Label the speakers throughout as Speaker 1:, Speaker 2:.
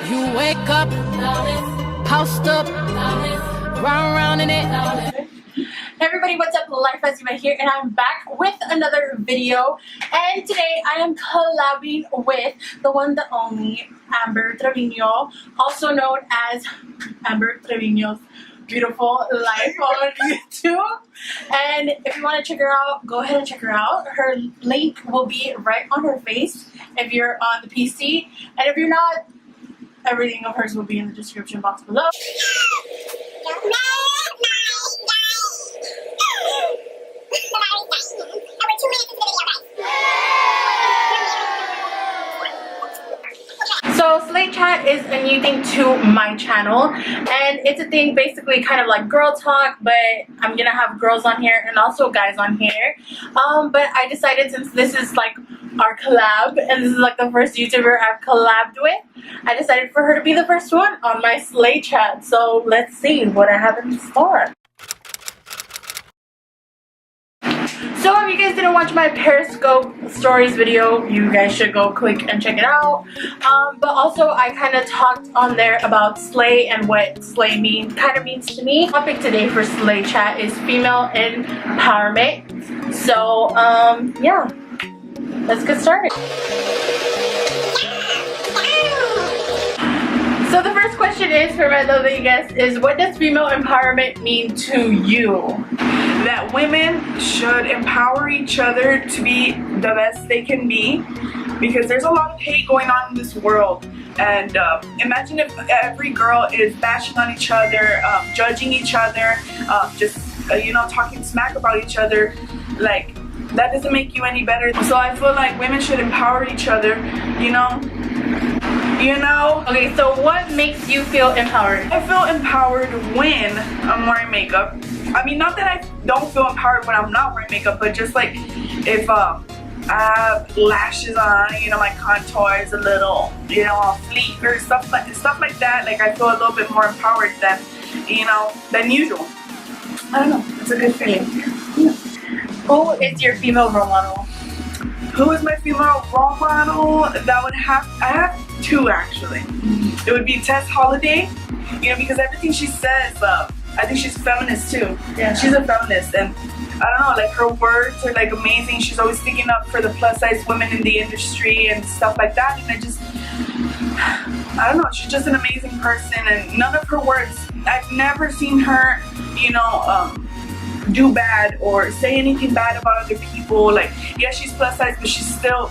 Speaker 1: You wake up, post up, round in it.
Speaker 2: Hey everybody, what's up? Lifeasyvette here, and I'm back with another video. And today I am collabing with the one, the only Ambertrevino, also known as Ambertrevino's Beautiful Life on YouTube. And if you want to check her out, go ahead and check her out. Her link will be right on her face if you're on the PC, and if you're not, everything of hers will be in the description box below. So Slayyy Chat is a new thing to my channel, and it's a thing basically kind of like girl talk, but I'm gonna have girls on here and also guys on here. But I decided, since this is like our collab and this is like the first YouTuber I've collabed with, I decided for her to be the first one on my Slayyy Chat. So let's see what I have in store. So if you guys didn't watch my Periscope stories video, you guys should go click and check it out. But also I kind of talked on there about Slayyy and what Slayyy kind of means to me. The topic today for Slayyy Chat is female empowerment. So yeah, let's get started. So the first question is, for my lovely guest, is what does female empowerment mean to you?
Speaker 3: That women should empower each other to be the best they can be, because there's a lot of hate going on in this world. And imagine if every girl is bashing on each other, judging each other, you know, talking smack about each other. Like, that doesn't make you any better. So I feel like women should empower each other, you know?
Speaker 2: Okay, so what makes you feel empowered?
Speaker 3: I feel empowered when I'm wearing makeup. I mean, not that I don't feel empowered when I'm not wearing makeup, but just like if I have lashes on, you know, my contour is a little, you know, off fleek or stuff like that. Like, I feel a little bit more empowered than, you know, than usual. I don't know. It's a good feeling. Yeah.
Speaker 2: Who is your female role model?
Speaker 3: Who is my female role model? I have two actually. It would be Tess Holiday, you know, because everything she says, I think she's a feminist too.
Speaker 2: Yeah.
Speaker 3: She's a feminist, and I don't know, like, her words are like amazing. She's always sticking up for the plus size women in the industry and stuff like that. And I don't know, she's just an amazing person, and none of her words, I've never seen her, you know, do bad or say anything bad about other people. Like, yeah, she's plus size, but she still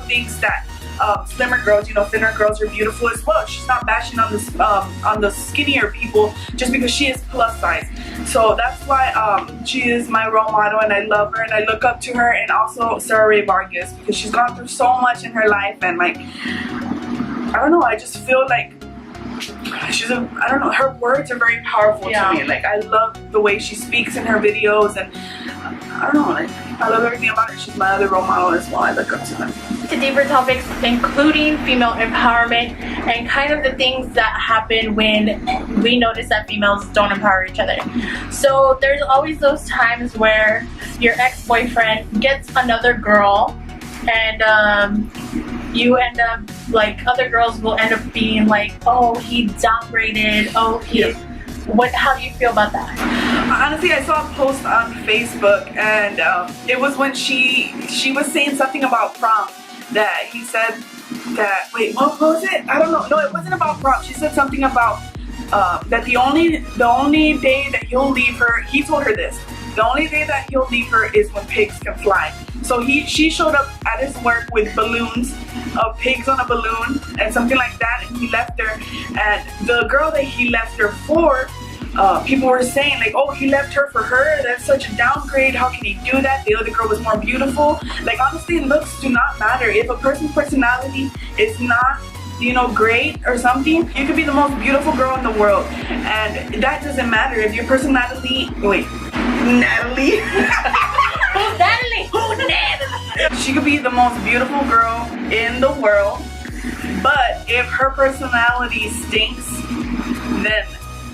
Speaker 3: thinks that slimmer girls, you know, thinner girls are beautiful as well. She's not bashing on the skinnier people just because she is plus size. So that's why she is my role model, and I love her and I look up to her. And also Slayyy Babes, because she's gone through so much in her life, and like, I don't know, I just feel like I don't know, her words are very powerful to me. Like, I love the way she speaks in her videos, and I don't know, like, I love everything about her. She's my other role model as well. I look up to them.
Speaker 2: To deeper topics, including female empowerment and kind of the things that happen when we notice that females don't empower each other. So there's always those times where your ex-boyfriend gets another girl, and you end up, like, other girls will end up being like, oh, he downgraded, oh, he... How do you feel about that?
Speaker 3: Honestly, I saw a post on Facebook, and it was when she was saying something about prom, that he said that, wait, what was it? I don't know. No, it wasn't about prom. She said something about that the only day that he'll leave her, he told her this, the only day that he'll leave her is when pigs can fly. So she showed up at his work with balloons of pigs on a balloon and something like that, and he left her. And the girl that he left her for, people were saying like, oh, he left her for her, that's such a downgrade, how can he do that, the other girl was more beautiful. Like, honestly, looks do not matter. If a person's personality is not, you know, great or something, you could be the most beautiful girl in the world, and that doesn't matter. If your personality, wait, Natalie.
Speaker 2: Who's Natalie? Who's Natalie?
Speaker 3: She could be the most beautiful girl in the world, but if her personality stinks, then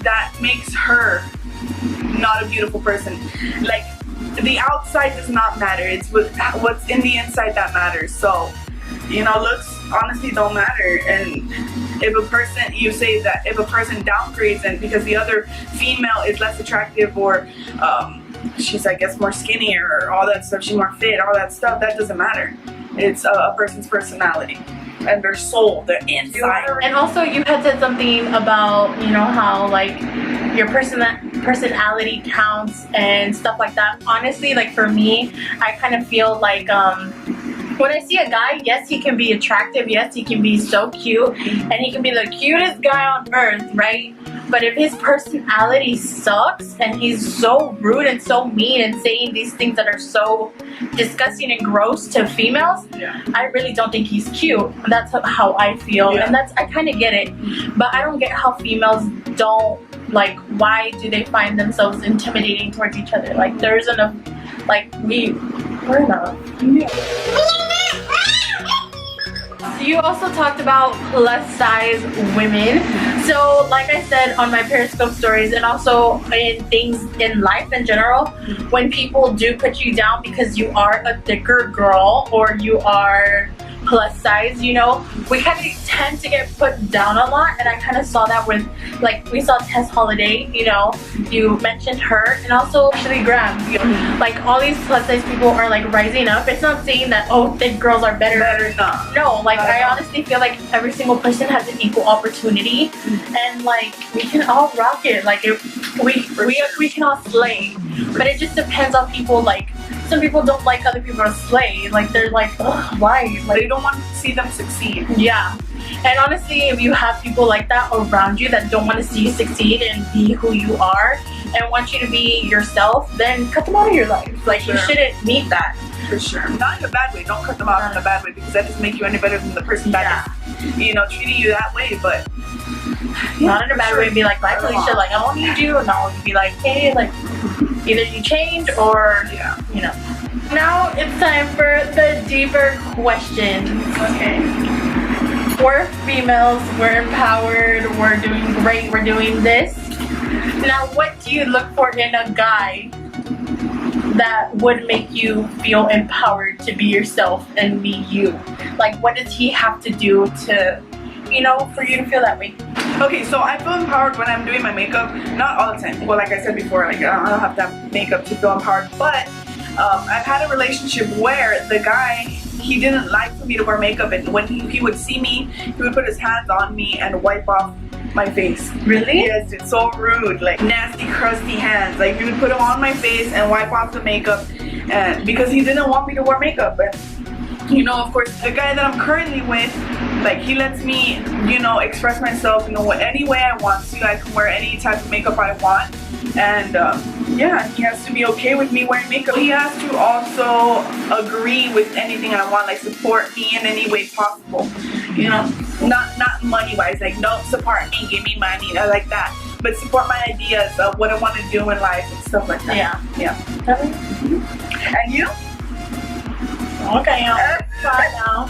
Speaker 3: that makes her not a beautiful person. Like, the outside does not matter. It's what's in the inside that matters. So You know, looks honestly don't matter. And if a person, you say that if a person downgrades and because the other female is less attractive or she's, I guess, more skinnier or all that stuff, she's more fit, all that stuff, that doesn't matter. It's a person's personality and their soul, their inside.
Speaker 2: And also you had said something about, you know, how like your personality counts and stuff like that. Honestly, like for me, I kind of feel like when I see a guy, yes, he can be attractive, yes, he can be so cute, and he can be the cutest guy on earth, right? But if his personality sucks and he's so rude and so mean and saying these things that are so disgusting and gross to females, I really don't think he's cute. That's how I feel, and I kind of get it. But I don't get how females don't, like, why do they find themselves intimidating towards each other? Like, there isn't enough, like, we're enough. You also talked about plus size women. So like I said on my Periscope stories and also in things in life in general, when people do put you down because you are a thicker girl or you are plus size, you know, we kind of tend to get put down a lot. And I kind of saw that with, like, we saw Tess Holiday, you know, you mentioned her, and also Ashley Graham, you know, like all these plus size people are like rising up. It's not saying that, oh, thick girls are better. No, like I honestly feel like every single person has an equal opportunity, and like we can all rock it. Like we can all slay, but it just depends on people. Like some people don't like other people to slay. Like they're like, ugh, why? Like
Speaker 3: they don't want to see them succeed.
Speaker 2: Yeah. And honestly, if you have people like that around you that don't want to see you succeed and be who you are and want you to be yourself, then cut them out of your life. Like you shouldn't need that.
Speaker 3: For sure. Not in a bad way. Don't cut them out in a bad way, because that doesn't make you any better than the person that is, you know, treating you that way. But
Speaker 2: not in a bad way and be like, bye Felicia, like I don't need you. No, you'd be like, hey, like either you change or you know. Now it's time for the deeper questions. Okay. We're females, we're empowered, we're doing great, we're doing this. Now what do you look for in a guy that would make you feel empowered to be yourself and be you? Like what does he have to do to, you know, for you to feel that way?
Speaker 3: Okay, so I feel empowered when I'm doing my makeup. Not all the time. Well, like I said before, like I don't have to have makeup to feel empowered. But I've had a relationship where the guy, he didn't like for me to wear makeup, and when he would see me, he would put his hands on me and wipe off my face.
Speaker 2: Really?
Speaker 3: Yes, it's so rude. Like nasty, crusty hands. Like he would put them on my face and wipe off the makeup, and because he didn't want me to wear makeup. And you know, of course, the guy that I'm currently with, like he lets me, you know, express myself, you know, any way I want to. I can wear any type of makeup I want, and yeah, he has to be okay with me wearing makeup. He has to also agree with anything I want, like support me in any way possible. You know, not money wise, like don't support me, give me money, I like that, but support my ideas of what I want to do in life and stuff like that. Yeah. And you?
Speaker 2: Okay, now.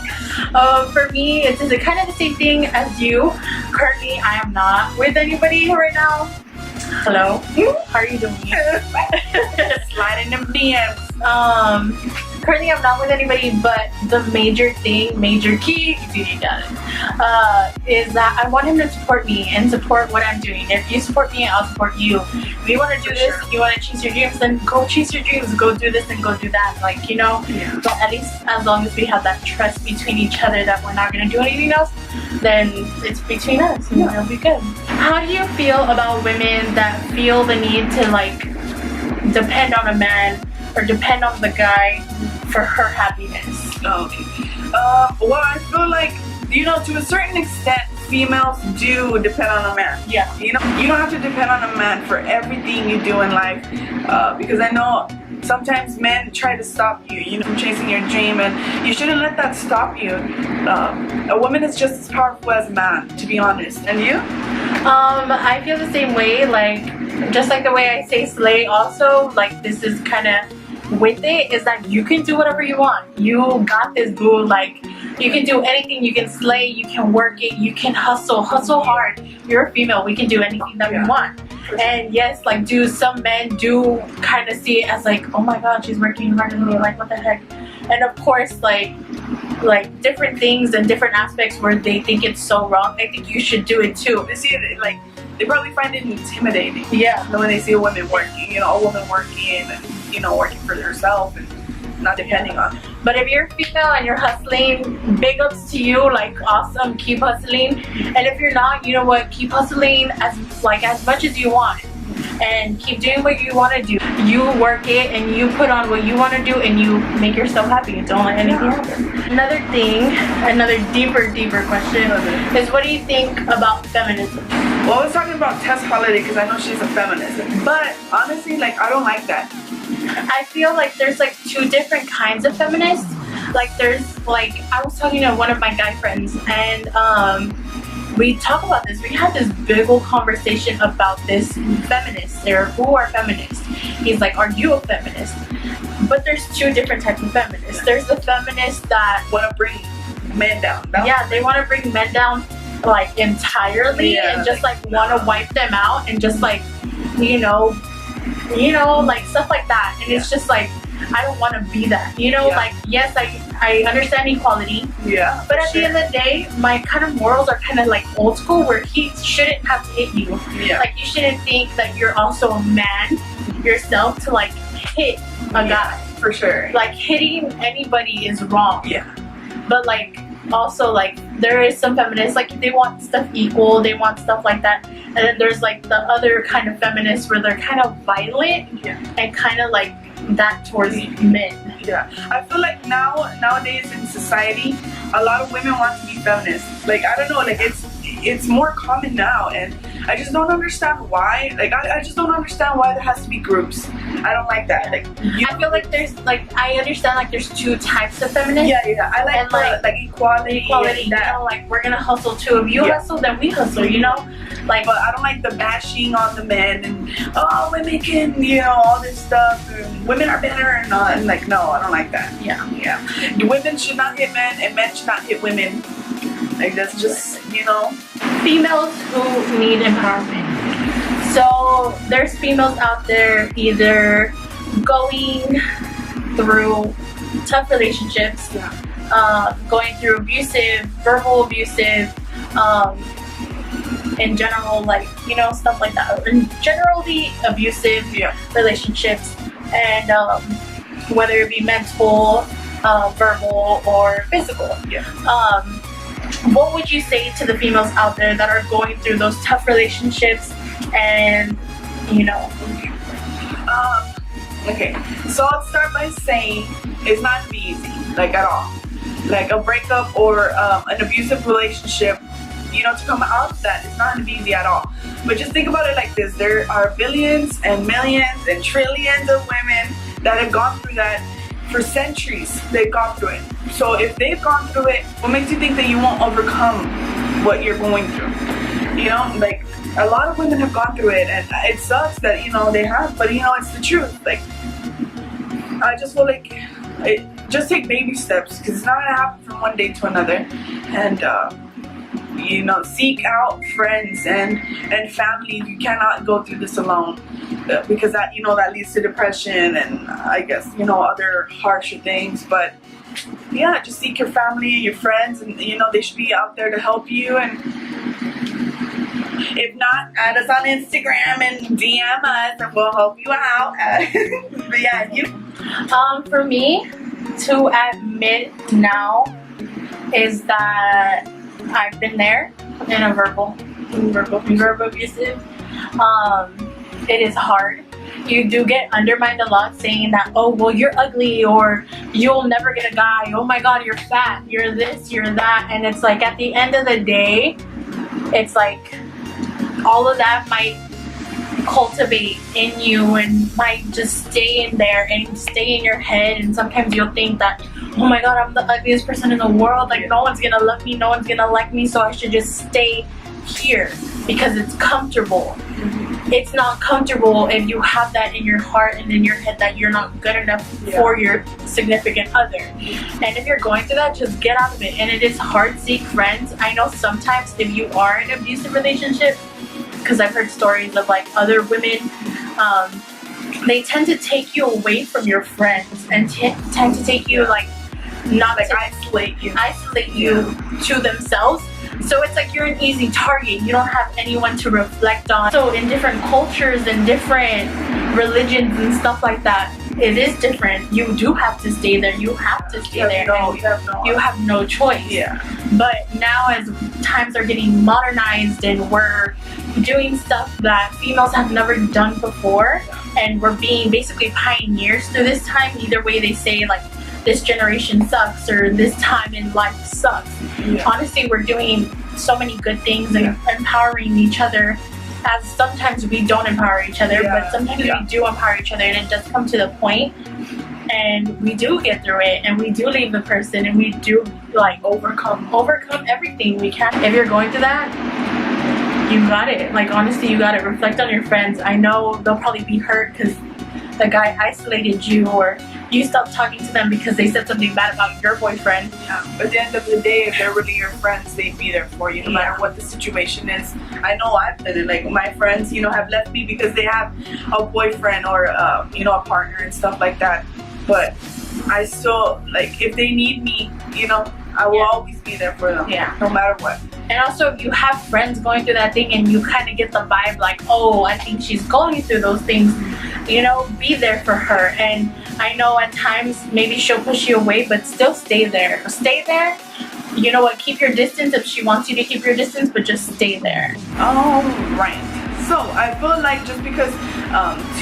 Speaker 2: For me, it's just kind of the same thing as you. Currently, I am not with anybody right now. Hello. How are you doing?
Speaker 3: Slide in them DMs.
Speaker 2: Currently I'm not with anybody, but the major key, if you got it, is that I want him to support me and support what I'm doing. If you support me, I'll support you. If you want to do this, if you want to chase your dreams, then go chase your dreams. Go do this and go do that. Like, you know, but at least as long as we have that trust between each other that we're not going to do anything else, then it's between us and it'll be good. How do you feel about women that feel the need to like depend on a man or depend on the guy for her happiness?
Speaker 3: Okay. Well, I feel like, you know, to a certain extent, females do depend on a man.
Speaker 2: Yeah.
Speaker 3: You know, you don't have to depend on a man for everything you do in life, because I know sometimes men try to stop you, you know, from chasing your dream, and you shouldn't let that stop you. A woman is just as powerful as a man, to be honest. And you?
Speaker 2: I feel the same way, like, just like the way I say slay also, like, this is kind of with it, is that you can do whatever you want. You got this, boo. Like, you can do anything. You can slay, you can work it, you can hustle hard. You're a female, we can do anything that we want. And yes, like, some men do kind of see it as like, oh my god, she's working harder than me, like, what the heck. And of course, like, like different things and different aspects where they think it's so wrong, I think you should do it too.
Speaker 3: They see it like, they probably find it intimidating.
Speaker 2: Yeah.
Speaker 3: When they see a woman working, a woman working and, working for herself and not depending on.
Speaker 2: But if you're female and you're hustling, big ups to you, like awesome, keep hustling. And if you're not, you know what, keep hustling as much as you want. And keep doing what you want to do. You work it and you put on what you want to do and you make yourself happy. Don't let anything happen. Another thing, another deeper question is, what do you think about feminism?
Speaker 3: Well, I was talking about Tess Holiday because I know she's a feminist. But honestly, like, I don't like that.
Speaker 2: I feel like there's like two different kinds of feminists. Like there's like, I was talking to one of my guy friends and we talk about this. We had this big old conversation about this feminists or who are feminists. He's like, are you a feminist? But there's two different types of feminists. There's the feminists that
Speaker 3: want to bring men down.
Speaker 2: Yeah, they want to bring men down like entirely and just like want to wipe them out and just like, like stuff like that. And it's just like, I don't want to be that, like, yes, I understand equality, but at the end of the day, my kind of morals are kind of like old school, where he shouldn't have to hit you. Like, you shouldn't think that you're also a man yourself to like hit a guy.
Speaker 3: For sure.
Speaker 2: Like, hitting anybody is wrong. But like, also like, there is some feminists, like, they want stuff equal, they want stuff like that. And then there's like the other kind of feminists where they're kind of violent and kind of like that towards men.
Speaker 3: I feel like nowadays in society, a lot of women want to be feminists. Like, I don't know, like it's more common now, and I just don't understand why. Like, I just don't understand why there has to be groups. I don't like that. Like,
Speaker 2: I feel like there's like, I understand like there's two types of feminists.
Speaker 3: I like like equality.
Speaker 2: Like, we're gonna hustle too. If you hustle, then we hustle. Like,
Speaker 3: but I don't like the bashing on the men and women can, all this stuff. And women are better and all. And like, no, I don't like that. Women should not hit men and men should not hit women. Like, that's just,
Speaker 2: females who need empowerment. So there's females out there either going through tough relationships, going through abusive, verbal abusive, in general, like, stuff like that. In generally abusive relationships, and whether it be mental, verbal, or physical. What would you say to the females out there that are going through those tough relationships and,
Speaker 3: Okay, so I'll start by saying it's not easy, like, at all. Like, a breakup or an abusive relationship, to come out of that, it's not easy at all. But just think about it like this. There are billions and millions and trillions of women that have gone through that for centuries. They've gone through it. So if they've gone through it, what makes you think that you won't overcome what you're going through? Like, a lot of women have gone through it, and it sucks that, they have, but it's the truth. Like, I just feel like just take baby steps, because it's not going to happen from one day to another. And seek out friends and family. You cannot go through this alone, because that that leads to depression and I guess other harsher things. But just seek your family and your friends, and they should be out there to help you. And if not, add us on Instagram and DM us and we'll help you out. But you?
Speaker 2: For me to admit now is that I've been there in a verbal abusive. It is hard. You do get undermined a lot, saying that, oh, well, you're ugly, or you'll never get a guy, oh my god, you're fat, you're this, you're that. And it's like, at the end of the day, it's like all of that might cultivate in you and might just stay in there and stay in your head. And sometimes you'll think that, oh my god, I'm the ugliest person in the world, like, no one's gonna love me, no one's gonna like me, so I should just stay here because it's comfortable. It's not comfortable if you have that in your heart and in your head that you're not good enough for your significant other. And if you're going through that, just get out of it. And it is hard, seek friends. I know sometimes if you are in an abusive relationship, because I've heard stories of like other women, they tend to take you away from your friends and tend to take you like not
Speaker 3: like
Speaker 2: to
Speaker 3: isolate you
Speaker 2: to themselves. So it's like you're an easy target. You don't have anyone to reflect on. So in different cultures and different religions and stuff like that, it is different. You do have to stay there. You have to stay there. You have no choice.
Speaker 3: Yeah.
Speaker 2: But now as times are getting modernized and we're doing stuff that females have never done before, and we're being basically pioneers through this time. Either way they say, like, this generation sucks or this time in life sucks.
Speaker 3: Yeah.
Speaker 2: Honestly, we're doing so many good things and empowering each other, as sometimes we don't empower each other, but sometimes we do empower each other, and it does come to the point and we do get through it and we do leave the person and we do like overcome everything we can. If you're going through that, you got it. Like, honestly, you got it. Reflect on your friends. I know they'll probably be hurt because the guy isolated you, or you stopped talking to them because they said something bad about your boyfriend.
Speaker 3: Yeah. But at the end of the day, if they're really your friends, they'd be there for you no matter what the situation is. I know I've done it. Like, my friends, you know, have left me because they have a boyfriend or you know, a partner and stuff like that. But I still, like, if they need me, you know, I will always be there for them.
Speaker 2: Yeah.
Speaker 3: No matter what.
Speaker 2: And also, if you have friends going through that thing and you kind of get the vibe like, oh, I think she's going through those things, you know, be there for her. And I know at times maybe she'll push you away, but still stay there. Stay there. You know what? Keep your distance if she wants you to keep your distance, but just stay there.
Speaker 3: All right. So I feel like just because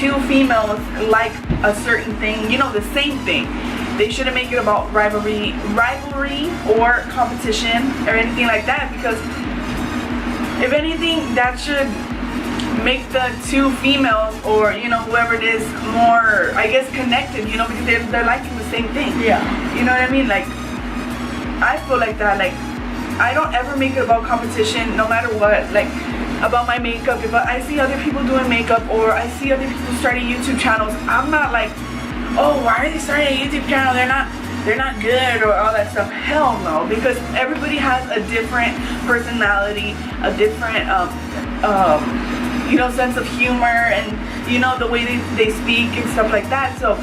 Speaker 3: two females like a certain thing, you know, the same thing, they shouldn't make it about rivalry or competition or anything like that, because if anything, that should make the two females, or, you know, whoever it is, more, I guess, connected, you know, because they're liking the same thing.
Speaker 2: Yeah.
Speaker 3: You know what I mean? Like, I feel like that. Like, I don't ever make it about competition, no matter what. Like, about my makeup, if I see other people doing makeup, or I see other people starting YouTube channels, I'm not like, oh, why are they starting a YouTube channel? They're not good, or all that stuff. Hell no, because everybody has a different personality, a different you know, sense of humor, and, you know, the way they speak and stuff like that. So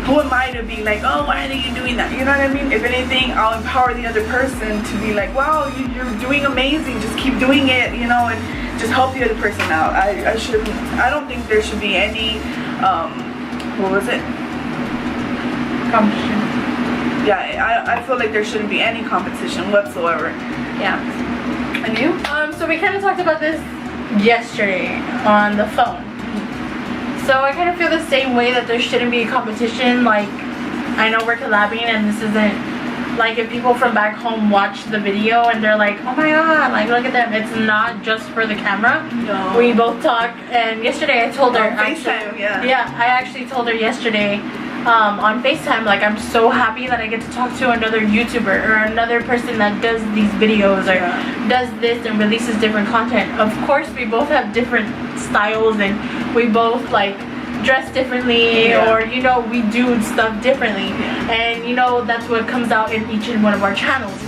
Speaker 3: who am I to be like, oh, why are you doing that? You know what I mean? If anything, I'll empower the other person to be like, wow, you're doing amazing, just keep doing it, you know, and just help the other person out. I don't think there should be any what was it?
Speaker 2: Competition.
Speaker 3: Yeah, I feel like there shouldn't be any competition whatsoever.
Speaker 2: Yeah.
Speaker 3: And you?
Speaker 2: So we kind of talked about this yesterday on the phone. So I kind of feel the same way, that there shouldn't be a competition. Like, I know we're collabing, and this isn't like, if people from back home watch the video and they're like, oh my god, like, look at them. It's not just for the camera. No. We both talk, and yesterday I told her,
Speaker 3: FaceTime,
Speaker 2: I actually told her yesterday on FaceTime, like, I'm so happy that I get to talk to another YouTuber or another person that does these videos or does this and releases different content. Of course, we both have different styles, and we both, like, dress differently, or, you know, we do stuff differently, and, you know, that's what comes out in each and one of our channels.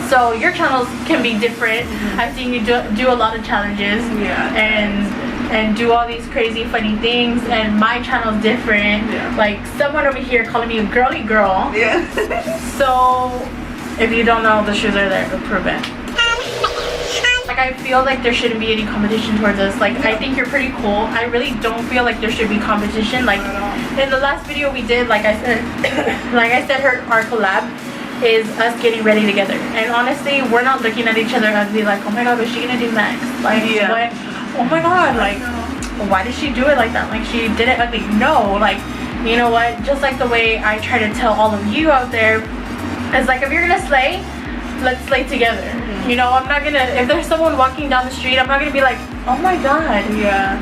Speaker 2: So your channels can be different. I've seen you do a lot of challenges, and do all these crazy funny things, and my channel's different. Like, someone over here calling me a girly girl. So if you don't know, the shoes are there to prove it. Like, I feel like there shouldn't be any competition towards us. Like, I think you're pretty cool. I really don't feel like there should be competition. Like, in the last video we did, like I said, our collab is us getting ready together. And honestly, we're not looking at each other and be like, oh my god, what's she gonna do next? Like, what? Oh my god, like, why did she do it like that? Like, she did it ugly. No, like, you know what? Just like the way I try to tell all of you out there, it's like, if you're gonna slay, let's slay together. You know, I'm not gonna, if there's someone walking down the street, I'm not gonna be like, oh my god,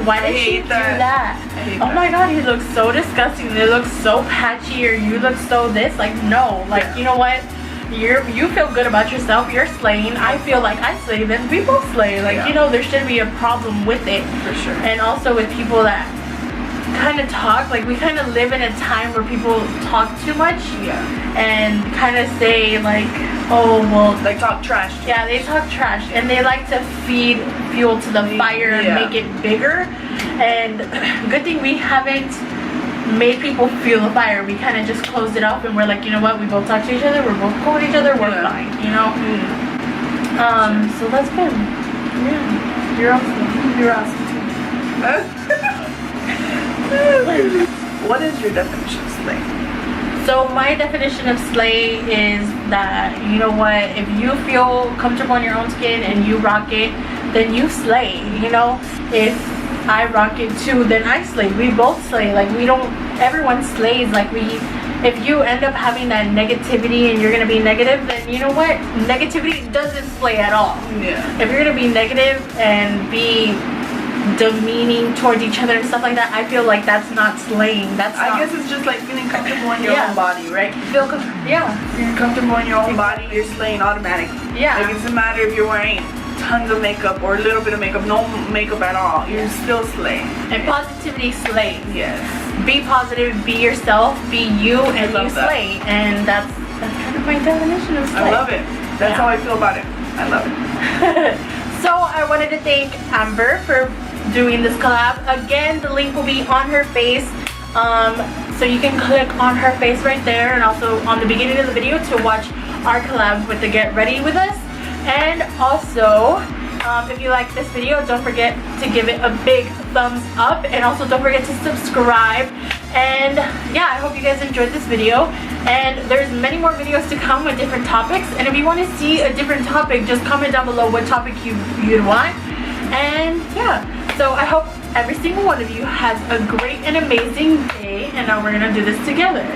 Speaker 2: why did she do that? Oh my god, he looks so disgusting, they look so patchy, or you look so this. Like, no, like, you know what? You feel good about yourself, you're slaying. I feel like I slay, then we both slay. Like, you know, there shouldn't be a problem with it.
Speaker 3: For sure.
Speaker 2: And also with people that kind of talk, like, we kind of live in a time where people talk too much, and kind of say, like, oh, well,
Speaker 3: like, talk trash.
Speaker 2: Yeah, they talk trash, and they like to feed fuel to the fire and make it bigger. And good thing we haven't made people feel the fire. We kind of just closed it up and we're like, you know what, we both talk to each other, we're both cool with each other, we're fine, you know. So that's good. Yeah, you're awesome. You're awesome too.
Speaker 3: What is your definition of slay?
Speaker 2: So my definition of slay is that, you know what, if you feel comfortable in your own skin and you rock it, then you slay, you know. If I rock it too, then I slay. We both slay. Like, we don't, everyone slays. Like, if you end up having that negativity and you're gonna be negative, then you know what, negativity doesn't slay at all.
Speaker 3: Yeah.
Speaker 2: If you're gonna be negative and be demeaning towards each other and stuff like that, I feel like that's not slaying. That's
Speaker 3: I
Speaker 2: not,
Speaker 3: guess it's just like feeling comfortable in your own body, right?
Speaker 2: Feel yeah.
Speaker 3: You're comfortable in your own body, you're slaying automatically.
Speaker 2: Yeah.
Speaker 3: Like, it doesn't matter if you're wearing tons of makeup or a little bit of makeup, no makeup at all, you're still slaying.
Speaker 2: And positivity slays.
Speaker 3: Yes.
Speaker 2: Be positive, be yourself, be you, and you
Speaker 3: that.
Speaker 2: slay. And that's kind of my definition of slay.
Speaker 3: I love it. That's how I feel about it. I love it.
Speaker 2: So I wanted to thank Amber for doing this collab. Again, the link will be on her face. So you can click on her face right there, and also on the beginning of the video to watch our collab with the Get Ready With Us. And also, if you like this video, don't forget to give it a big thumbs up, and also don't forget to subscribe. And yeah, I hope you guys enjoyed this video, and there's many more videos to come with different topics. And if you want to see a different topic, just comment down below what topic you'd want. And yeah, so I hope every single one of you has a great and amazing day, and now we're gonna do this together.